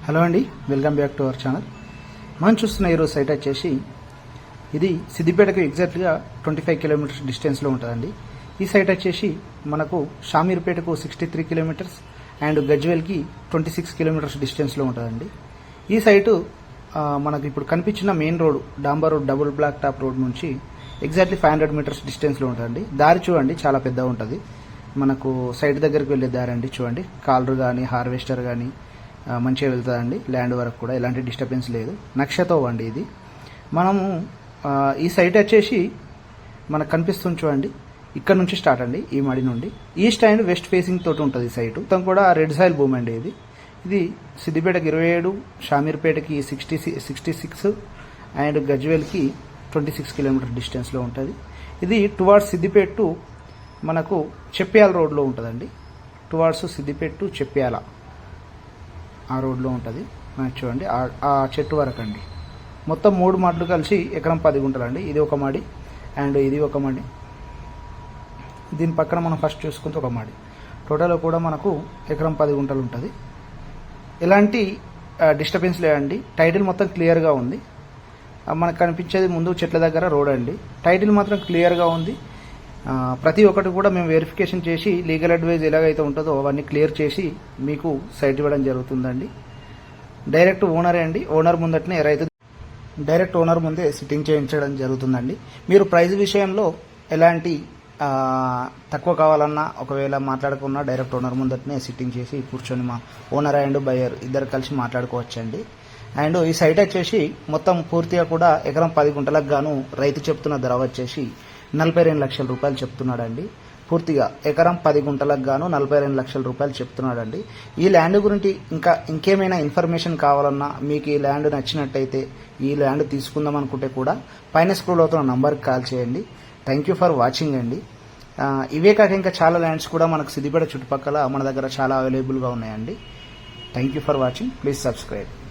Hello అండి, welcome back to our channel. మనం చూస్తున్న ఈరోజు సైట్ వచ్చేసి ఇది సిద్దిపేటకు ఎగ్జాక్ట్గా 25 కిలోమీటర్స్ డిస్టెన్స్లో ఉంటుందండి. ఈ సైట్ వచ్చేసి మనకు షామీర్పేటకు 63 కిలోమీటర్స్ అండ్ గజ్వేల్కి 26 కిలోమీటర్స్ డిస్టెన్స్లో ఉంటుందండి. ఈ సైటు మనకు ఇప్పుడు కనిపించిన మెయిన్ రోడ్ డాంబర్ road double black top road నుంచి ఎగ్జాక్ట్లీ 500 మీటర్స్ డిస్టెన్స్లో ఉంటుందండి. దారి చూడండి, చాలా పెద్దగా ఉంటుంది. మనకు సైట్ దగ్గరికి వెళ్ళే దారి అండి. చూడండి, కాలర్ కానీ హార్వెస్టర్ కానీ మంచిగా వెళ్తుందండి. ల్యాండ్ వరకు కూడా ఎలాంటి డిస్టర్బెన్స్ లేదు. నక్షతో అండి ఇది. మనము ఈ సైట్ వచ్చేసి మనకు కనిపిస్తుంది చూడండి, ఇక్కడ నుంచి స్టార్ట్ అండి. ఈ మడి నుండి ఈస్ట్ అండ్ వెస్ట్ ఫేసింగ్ తోటి ఉంటుంది సైటు. మొత్తం కూడా రెడ్ సాయిల్ భూమి అండి. ఇది సిద్దిపేటకి 27, షామీర్పేటకి 66 అండ్ గజ్వేల్కి 26 కిలోమీటర్ డిస్టెన్స్లో ఉంటుంది. ఇది టువార్డ్స్ సిద్దిపేట టు మనకు చెప్ప్యాల రోడ్లో ఉంటుందండి. టువార్డ్స్ సిద్దిపేట టు చెప్ప్యాల ఆ రోడ్లో ఉంటుంది. మనకి చూడండి ఆ చెట్టు వరకు అండి. మొత్తం 3 మాటలు కలిసి ఎకరం 10 గుంటలు అండి. ఇది ఒక మాడి అండ్ ఇది ఒక మాడి. దీని పక్కన మనం ఫస్ట్ చూసుకుంటే ఒక మాడి. టోటల్ కూడా మనకు ఎకరం 10 గుంటలు ఉంటుంది. ఎలాంటి డిస్టర్బెన్స్ లేదండి. టైటిల్ మొత్తం క్లియర్గా ఉంది. మనకు కనిపించేది ముందు చెట్ల దగ్గర రోడ్ అండి. టైటిల్ మాత్రం క్లియర్గా ఉంది. ప్రతి ఒక్కటి కూడా మేము వెరిఫికేషన్ చేసి లీగల్ అడ్వైజ్ ఎలాగైతే ఉంటుందో అవన్నీ క్లియర్ చేసి మీకు సైట్ ఇవ్వడం జరుగుతుందండి. డైరెక్ట్ ఓనరే అండి. ఓనర్ ముందటనే రైతు డైరెక్ట్ ఓనర్ ముందే సిట్టింగ్ చేయించడం జరుగుతుందండి. మీరు ప్రైస్ విషయంలో ఎలాంటి తక్కువ కావాలన్నా ఒకవేళ మాట్లాడుకున్నా డైరెక్ట్ ఓనర్ ముందటనే సిట్టింగ్ చేసి కూర్చొని మా ఓనర్ అండ్ బయర్ ఇద్దరు కలిసి మాట్లాడుకోవచ్చండి. అండ్ ఈ సైట్ వచ్చేసి మొత్తం పూర్తిగా కూడా ఎకరం 10 గుంటలకు గాను రైతు చెప్తున్న ధర వచ్చేసి 42 లక్షల రూపాయలు చెప్తున్నాడండి. పూర్తిగా ఎకరం 10 గుంటలకు గాను 42 లక్షల రూపాయలు చెప్తున్నాడండి. ఈ ల్యాండ్ గురించి ఇంకేమైనా ఇన్ఫర్మేషన్ కావాలన్నా, మీకు ఈ ల్యాండ్ నచ్చినట్టయితే ఈ ల్యాండ్ తీసుకుందాం అనుకుంటే కూడా పైన స్క్రోల్ అవుతున్న నంబర్కి కాల్ చేయండి. థ్యాంక్ యూ ఫర్ వాచింగ్ అండి. ఇవే కాక ఇంకా చాలా ల్యాండ్స్ కూడా మనకు సిద్దిపేట చుట్టుపక్కల మన దగ్గర చాలా అవైలబుల్గా ఉన్నాయండి. Thank you for watching. Please subscribe.